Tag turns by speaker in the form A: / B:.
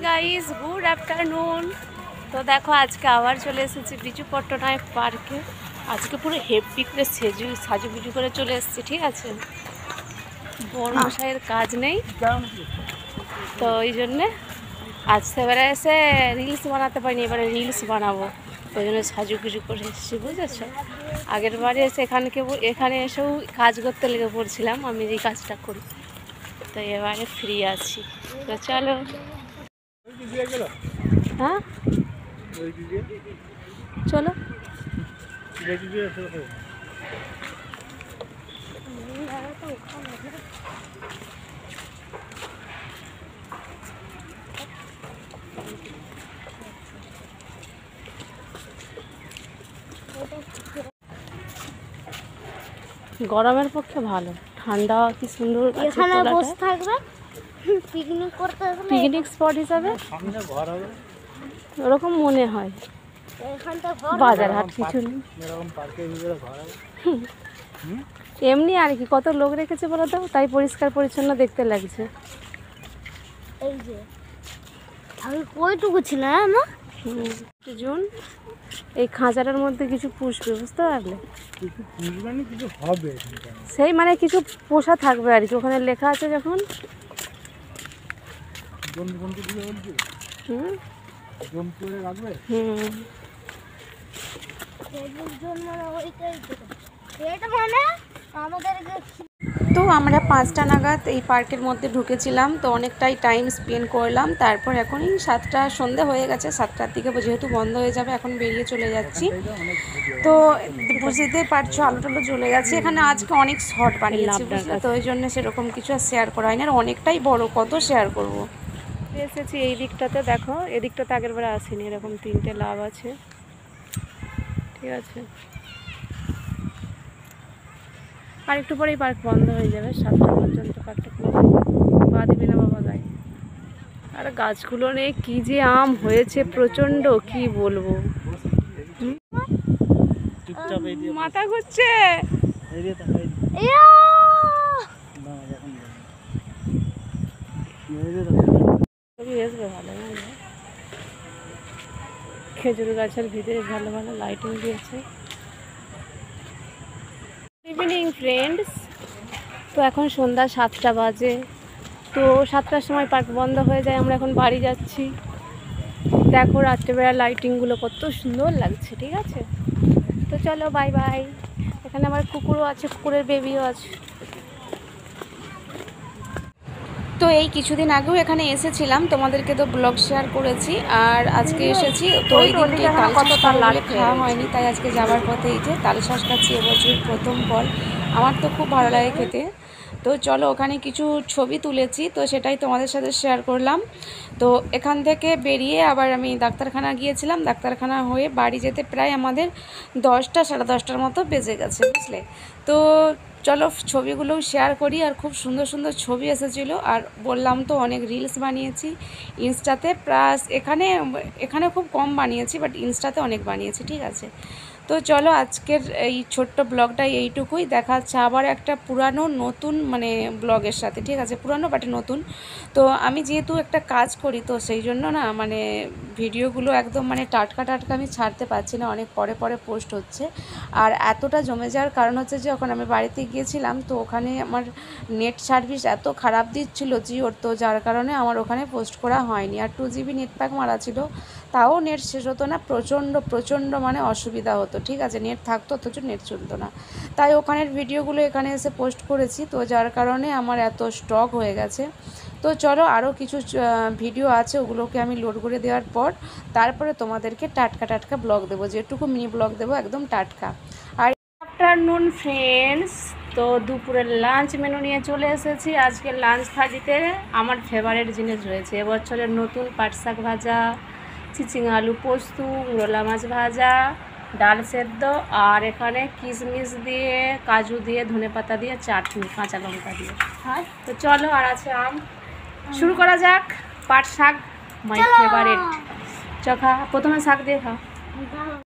A: Guys, good afternoon. তো দেখো আজকে আবার চলে এসেছি বিজু পট্টনায়ক পার্কে। আজকে পুরো হেভি করে সাজুগুজু করে চলে এসেছি, ঠিক আছে। বড় মশাইয়ের কাজ নেই, তো ওই জন্যে আজ সেবারে এসে রিলস বানাতে পারিনি, এবারে রিলস বানাবো, ওই জন্য সাজুগুজু করে এসেছি, বুঝেছো। আগের বারে এসে এখানে এসেও কাজ করতে লেগে পড়ছিলাম, আমি এই কাজটা করি, তো এবারে ফ্রি আছি। তো চলো। হ্যাঁ চলো। গরমের পক্ষে ভালো, ঠান্ডা কি সুন্দর
B: এখানে বসে থাকবে, পিকনিক করতে,
A: পিকনিক স্পট হিসাবে ওরকম মনে হয়। বাজার হাট কিছু নেই, এমনি আর কি। কত লোক রেখেছে বলো তো, তাই পরিষ্কার পরিচ্ছন্ন দেখতে লাগছে।
B: এই যে আমি কইটুকু ছিল না
A: জুন, এই খাঁচাটার মধ্যে কিছু পুষবে, বুঝতে পারলে।
C: কিছু হবে,
A: সেই মানে কিছু পোষা থাকবে আর কি, ওখানে লেখা আছে যখন। তো আমরা 5টা নাগাদ এই পার্কের মধ্যে ঢুকেছিলাম, তো অনেকটাই টাইম স্পেন্ড করলাম। তারপর এখনই 7টা সন্ধে হয়ে গেছে, 7টার দিকে যেহেতু বন্ধ হয়ে যাবে, এখন বেরিয়ে চলে যাচ্ছি। তো বুঝতে পারছো, আলো টালো জ্বলে গেছে। এখানে আজকে অনেক শর্ট বানিয়েছি, বুঝলে তো, ওই জন্য সেরকম কিছু আর শেয়ার করা হয়নি। আর অনেকটাই বড়, কত শেয়ার করব। এসেছি এই দিকটাতে, দেখো এদিকটাতে আগের বারে আসিনি। এরকম 3টে লাভ আছে, ঠিক আছে। আর একটু পরেই পার্ক বন্ধ হয়ে যাবে, 7টা পর্যন্ত পার্কটা খুলে পা দিবি না বাবা গায়ে। আর গাছগুলো নেই, কি যে আম হয়েছে প্রচণ্ড, কি বলবো। মাথা ঘুরছে। ভালো, খেজুর গাছের ভিতরে ভালো ভালো লাইটিং দিয়েছে। ইভিনিং ফ্রেন্ডস, তো এখন সন্ধ্যা 7টা বাজে। তো 7টার সময় পার্ক বন্ধ হয়ে যায়, আমরা এখন বাড়ি যাচ্ছি। দেখো রাত্রেবেলা লাইটিংগুলো কত সুন্দর লাগছে, ঠিক আছে। তো চলো, বাই বাই। এখানে আমার কুকুরও আছে, কুকুরের বেবিও আছে। তো এই কিছুদিন আগেও এখানে এসেছিলাম, তোমাদেরকে তো ব্লগ শেয়ার করেছি। আর আজকে এসেছি, তো ওই দিনকে তাল খাওয়া হয়নি, তাই আজকে যাওয়ার পথে এই যে তাল শাঁস খাচ্ছি, এবছর প্রথম ফল। আমার তো খুব ভালো লাগে খেতে। তো চলো, ওখানে কিছু ছবি তুলেছি, তো সেটাই তোমাদের সাথে শেয়ার করলাম। তো এখান থেকে বেরিয়ে আবার আমি ডাক্তারখানা গিয়েছিলাম। ডাক্তারখানা হয়ে বাড়ি যেতে প্রায় আমাদের 10টা সাড়ে 10টার মতো বেজে গেছে, বুঝলে। তো চলো ছবিগুলোও শেয়ার করি। আর খুব সুন্দর সুন্দর ছবি এসেছিলো। আর বললাম তো অনেক রিলস বানিয়েছি ইনস্টাতে, প্লাস এখানে খুব কম বানিয়েছি, বাট ইনস্টাতে অনেক বানিয়েছি, ঠিক আছে। তো চলো আজকের এই ছোট্ট ব্লগটা এইটুকুই। দেখা হচ্ছে আবার একটা পুরানো নতুন মানে ব্লগের সাথে, ঠিক আছে। পুরানো বাট নতুন। তো আমি যেহেতু একটা কাজ করি, তো সেই জন্য না মানে ভিডিওগুলো একদম মানে টাটকা আমি ছাড়তে পারছি না, অনেক পরে পরে পোস্ট হচ্ছে। আর এতটা জমে যাওয়ার কারণ হচ্ছে যে যখন আমি বাড়িতে গিয়েছিলাম, তো ওখানে আমার নেট সার্ভিস এত খারাপ দিচ্ছিলো জিওর, তো যার কারণে আমার ওখানে পোস্ট করা হয়নি। আর 2 GB নেট প্যাক মারা ছিল, তাও নেট শেষ হতো না, প্রচণ্ড মানে অসুবিধা হতো, ঠিক আছে। নেট থাকতো অথচ নেট চলতো না, তাই ওখানের ভিডিওগুলো এখানে এসে পোস্ট করেছি। তো যার কারণে আমার এত স্টক হয়ে গেছে। তো চলো আরও কিছু ভিডিও আছে, ওগুলোকে আমি লোড করে দেওয়ার পর তারপরে তোমাদেরকে টাটকা ব্লগ দেবো, যেটুকু মিনি ব্লগ দেবো একদম টাটকা। আর আফটারনুন ফ্রেন্ডস, তো দুপুরের লাঞ্চ মেনু নিয়ে চলে এসেছি। আজকে লাঞ্চ থালিতে আমার ফেভারিট জিনিস রয়েছে, এবছরের নতুন পাট শাক ভাজা, চিচিঙ্গা আলু পোস্ত, মোরলা মাছ ভাজা, ডাল সেদ্ধ, আর এখানে কিশমিশ দিয়ে, কাজু দিয়ে, ধনেপাতা দিয়ে চাটনি, কাঁচা লঙ্কা দিয়ে। হ্যাঁ, তো চলো। আর আছে আম। শুরু করা যাক। পাট শাক মাই ফেভারিট। চখা, প্রথমে শাক দিয়ে খা।